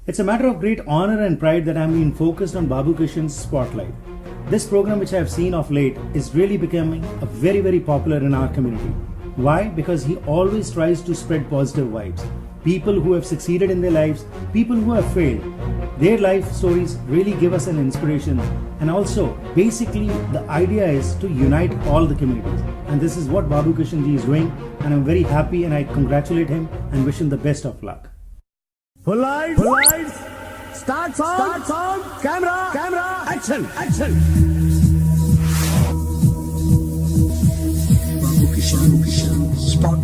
It's a matter of great honor and pride that I'm being focused on BabuKishan's spotlight. This program, which I have seen of late, is really becoming very popular in our community. Why? Because he always tries to spread positive vibes. People who have succeeded in their lives, people who have failed, their life stories really give us an inspiration. And also, basically, the idea is to unite all the communities. And this is what BabuKishan ji is doing. And I'm very happy and I congratulate him and wish him the best of luck. Full lights, start sound, camera, action. BabuKishan's spot.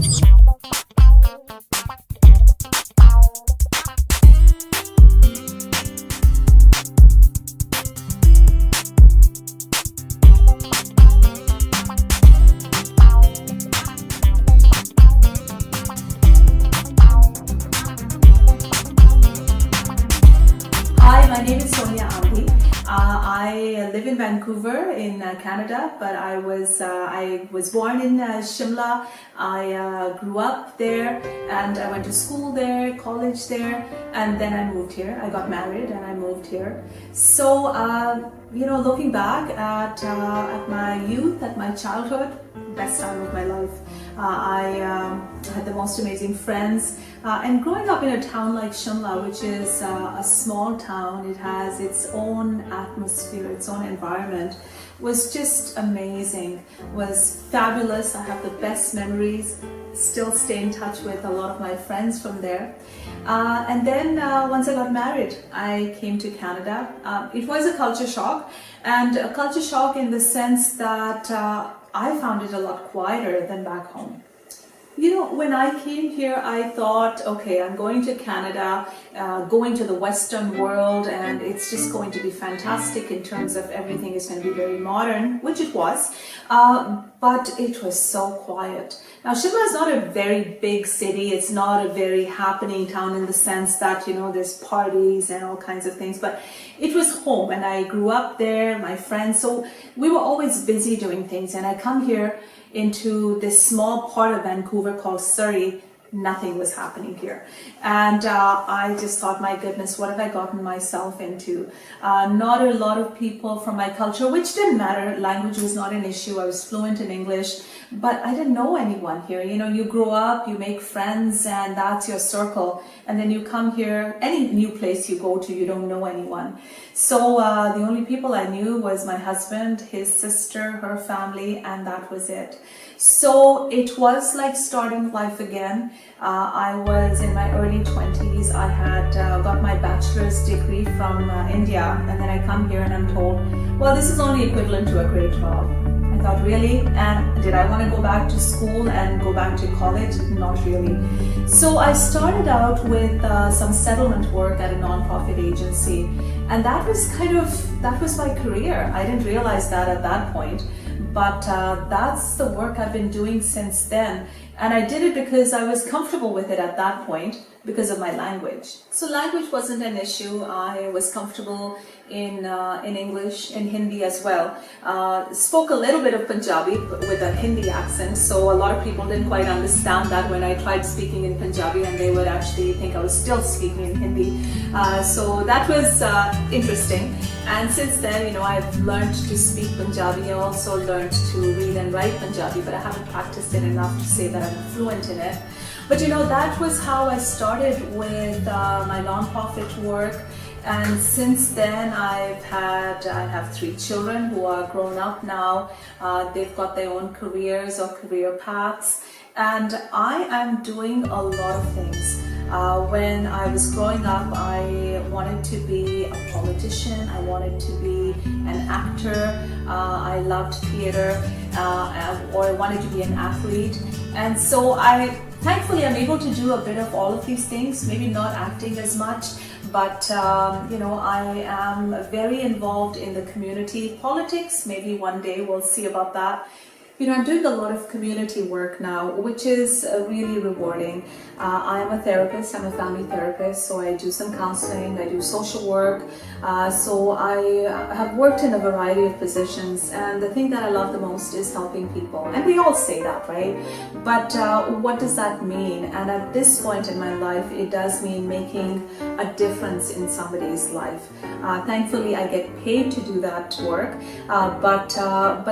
Hi, my name is Sonia Andhi. I live in Vancouver in Canada, but I was born in Shimla. I grew up there and I went to school there, college there, and then I moved here. I got married and I moved here. So, looking back at my youth, at my childhood, best time of my life. I had the most amazing friends, and growing up in a town like Shimla, which is a small town, it has its own atmosphere, its own environment, was just amazing, was fabulous. I have the best memories, still stay in touch with a lot of my friends from there. And then once I got married, I came to Canada. It was a culture shock, and a culture shock in the sense that I found it a lot quieter than back home. You know, when I came here, I thought, okay, I'm going to Canada, going to the Western world, and it's just going to be fantastic in terms of everything is going to be very modern, which it was, but it was so quiet. Now, Shimla is not a very big city. It's not a very happening town in the sense that, there's parties and all kinds of things, but it was home, and I grew up there, my friends, so we were always busy doing things, and I come here into this small part of Vancouver called Surrey. Nothing was happening here, and I just thought, my goodness, what have I gotten myself into? Not a lot of people from my culture, which didn't matter. Language was not an issue. I was fluent in English, but I didn't know anyone here. You grow up, you make friends, and that's your circle, and then you come here, any new place you go to, you don't know anyone. So the only people I knew was my husband, his sister, her family, and that was it. So it was like starting life again. I was in my early 20s. I had got my bachelor's degree from India, and then I come here and I'm told, well, this is only equivalent to a grade 12. I thought, really? And did I want to go back to school and go back to college? Not really. So I started out with some settlement work at a non-profit agency, and that was my career. I didn't realize that at that point. But that's the work I've been doing since then. And I did it because I was comfortable with it at that point because of my language. So language wasn't an issue. I was comfortable in English, in Hindi as well. Spoke a little bit of Punjabi with a Hindi accent, so a lot of people didn't quite understand that when I tried speaking in Punjabi, and they would actually think I was still speaking in Hindi. So that was interesting. And since then, I've learned to speak Punjabi. I also learned to read and write Punjabi, but I haven't practiced it enough to say that I'm fluent in it. But that was how I started with my nonprofit work. And since then, I have 3 children who are grown up now. They've got their own careers or career paths. And I am doing a lot of things. When I was growing up, I wanted to be a politician. I wanted to be an actor. I loved theater, or I wanted to be an athlete. And so thankfully, I'm able to do a bit of all of these things, maybe not acting as much, but I am very involved in the community. Politics, maybe one day we'll see about that. I'm doing a lot of community work now, which is really rewarding. I am a therapist, I'm a family therapist, so I do some counseling, I do social work. So I have worked in a variety of positions, and the thing that I love the most is helping people. And we all say that, right? But what does that mean? And at this point in my life, it does mean making a difference in somebody's life. Thankfully, I get paid to do that work, but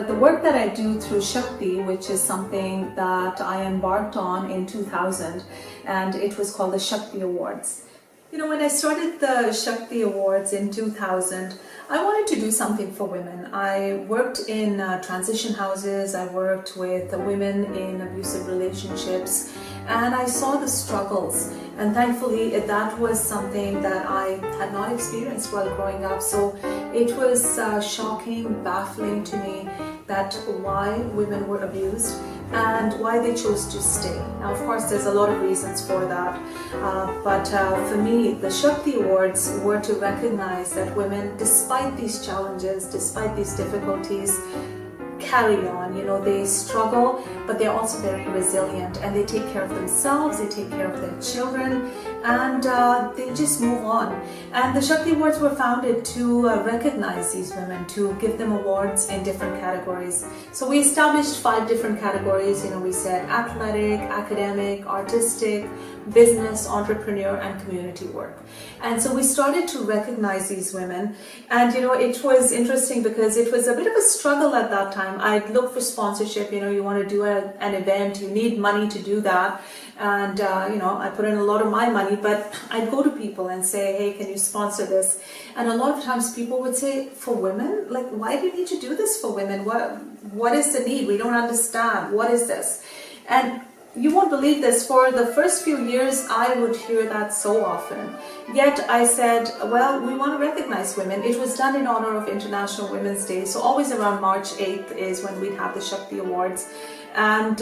the work that I do through Shakti, which is something that I embarked on in 2000, and it was called the Shakti Awards. When I started the Shakti Awards in 2000, I wanted to do something for women. I worked in transition houses, I worked with women in abusive relationships, and I saw the struggles. And thankfully, that was something that I had not experienced while growing up. So it was shocking, baffling to me that why women were abused and why they chose to stay. Now, of course, there's a lot of reasons for that. But for me, the Shakti Awards were to recognize that women, despite these challenges, despite these difficulties, carry on. They struggle, but they're also very resilient, and they take care of themselves, they take care of their children, and they just move on. And the Shakti Awards were founded to recognize these women, to give them awards in different categories. So we established 5 different categories. We said athletic, academic, artistic, business, entrepreneur, and community work. And so we started to recognize these women, and it was interesting because it was a bit of a struggle at that time. I'd look for sponsorship. You want to do an event, you need money to do that, and I put in a lot of my money, but I'd go to people and say, hey, can you sponsor this? And a lot of times people would say, for women? Like, why do you need to do this for women? What is the need? We don't understand. What is this? And you won't believe this, for the first few years I would hear that so often. Yet I said, well, we want to recognize women. It was done in honor of International Women's Day, so always around March 8th is when we'd have the Shakti Awards. And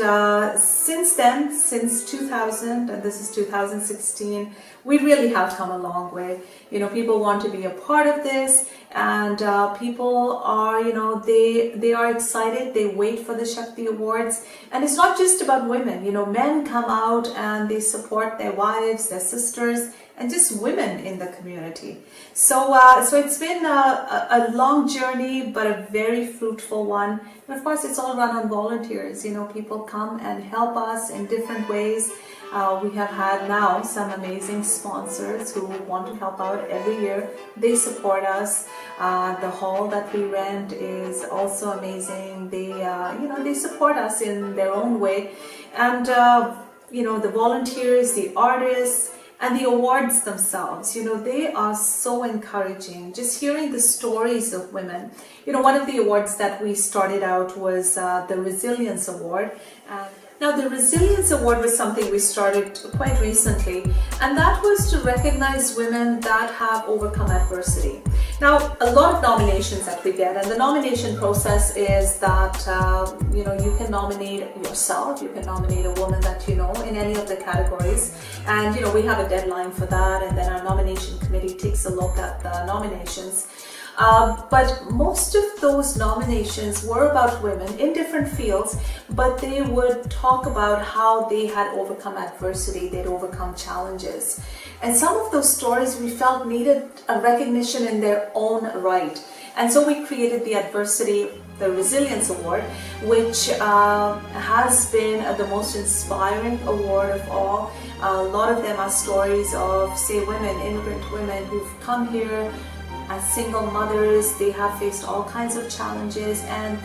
since then, since 2000, and this is 2016, we really have come a long way. People want to be a part of this, and people are, they are excited. They wait for the Shakti Awards, and it's not just about women. Men come out and they support their wives, their sisters, and just women in the community. So it's been a long journey, but a very fruitful one. And of course, it's all run on volunteers. People come and help us in different ways. We have had now some amazing sponsors who want to help out every year. They support us. The hall that we rent is also amazing. They support us in their own way. And the volunteers, the artists, and the awards themselves, they are so encouraging. Just hearing the stories of women. One of the awards that we started out was the Resilience Award. Now, the Resilience Award was something we started quite recently, and that was to recognize women that have overcome adversity. Now, a lot of nominations that we get, and the nomination process is that, you can nominate yourself, you can nominate a woman that you know in any of the categories, and, we have a deadline for that, and then our nomination committee takes a look at the nominations. But most of those nominations were about women in different fields, but they would talk about how they had overcome adversity, they'd overcome challenges. And some of those stories we felt needed a recognition in their own right. And so we created the Resilience Award, which has been the most inspiring award of all. A lot of them are stories of, say, immigrant women who've come here as single mothers. They have faced all kinds of challenges, and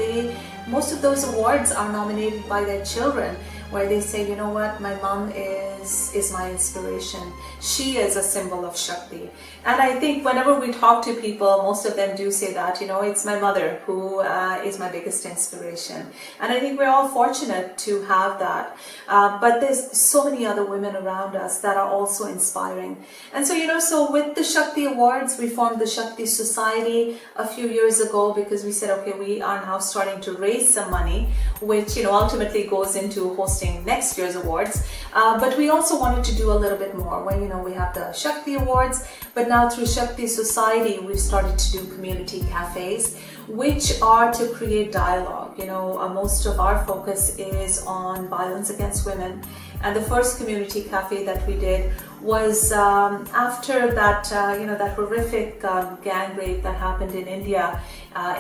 most of those awards are nominated by their children, where they say, you know what, my mom is my inspiration. She is a symbol of Shakti. And I think whenever we talk to people, most of them do say that, it's my mother who is my biggest inspiration. And I think we're all fortunate to have that. But there's so many other women around us that are also inspiring. And so, so with the Shakti Awards, we formed the Shakti Society a few years ago, because we said, okay, we are now starting to raise some money, which, ultimately goes into hosting next year's awards. But we also wanted to do a little bit more. When, we have the Shakti Awards, but now through Shakti Society, we've started to do community cafes, which are to create dialogue. most of our focus is on violence against women. And the first community cafe that we did was after that, that horrific gang rape that happened in India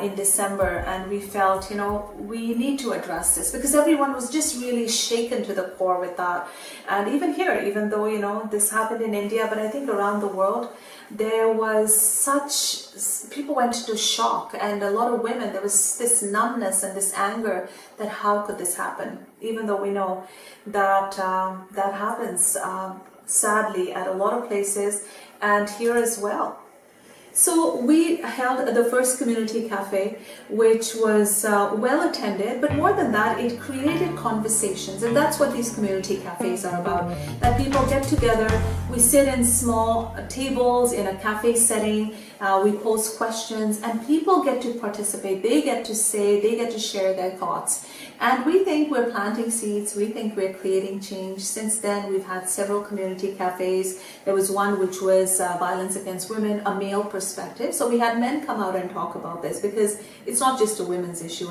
in December. And we felt, we need to address this because everyone was just really shaken to the core with that. And even here, even though, this happened in India, but I think around the world, there was people went into shock, and a lot of women, there was this numbness and this anger that how could this happen, even though we know that that happens sadly at a lot of places and here as well. So we held the first community cafe, which was well attended, but more than that, it created conversations, and that's what these community cafes are about. That people get together, we sit in small tables in a cafe setting, we pose questions, and people get to participate. They get to say, they get to share their thoughts. And we think we're planting seeds, we think we're creating change. Since then, we've had several community cafes. There was one which was violence against women, a male perspective. So we had men come out and talk about this because it's not just a women's issue,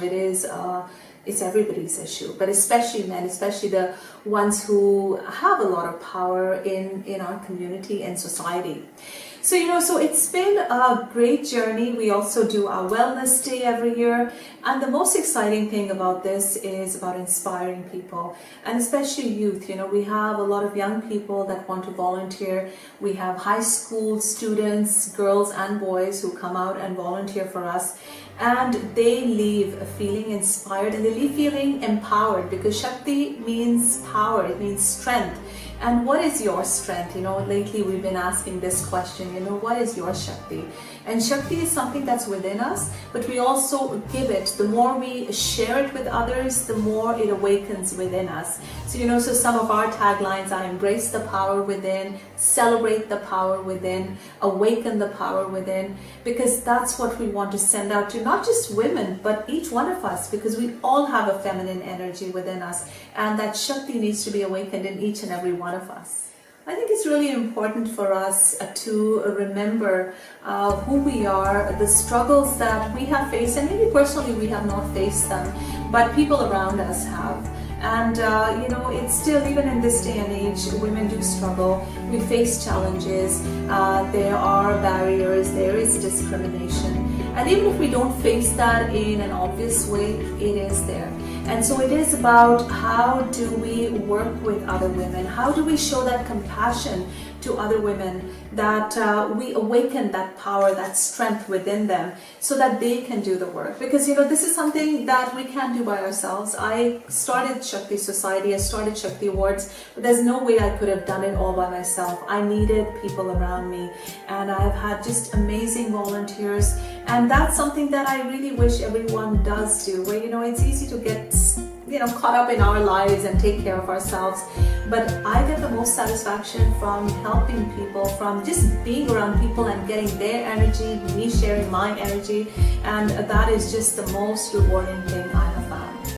it's everybody's issue, but especially men, especially the ones who have a lot of power in our community and society. So, so it's been a great journey. We also do our wellness day every year. And the most exciting thing about this is about inspiring people, and especially youth. We have a lot of young people that want to volunteer. We have high school students, girls and boys, who come out and volunteer for us. And they leave feeling inspired, and they leave feeling empowered, because Shakti means power, it means strength. And what is your strength? Lately we've been asking this question, what is your Shakti? And Shakti is something that's within us, but we also give it. The more we share it with others, the more it awakens within us. So, some of our taglines are embrace the power within, celebrate the power within, awaken the power within, because that's what we want to send out to not just women, but each one of us, because we all have a feminine energy within us, and that Shakti needs to be awakened in each and every one of us. I think it's really important for us to remember who we are, the struggles that we have faced, and maybe personally we have not faced them, but people around us have. And it's still, even in this day and age, women do struggle. We face challenges, there are barriers, there is discrimination. And even if we don't face that in an obvious way, it is there. And so it is about how do we work with other women? How do we show that compassion to other women, that we awaken that power, that strength within them, so that they can do the work? Because this is something that we can't do by ourselves. I started Shakti Society, I started Shakti Awards, but there's no way I could have done it all by myself. I needed people around me, and I've had just amazing volunteers, and that's something that I really wish everyone does do, where it's easy to get caught up in our lives and take care of ourselves, but I get the most satisfaction from helping people, from just being around people and getting their energy, me sharing my energy, and that is just the most rewarding thing I have found.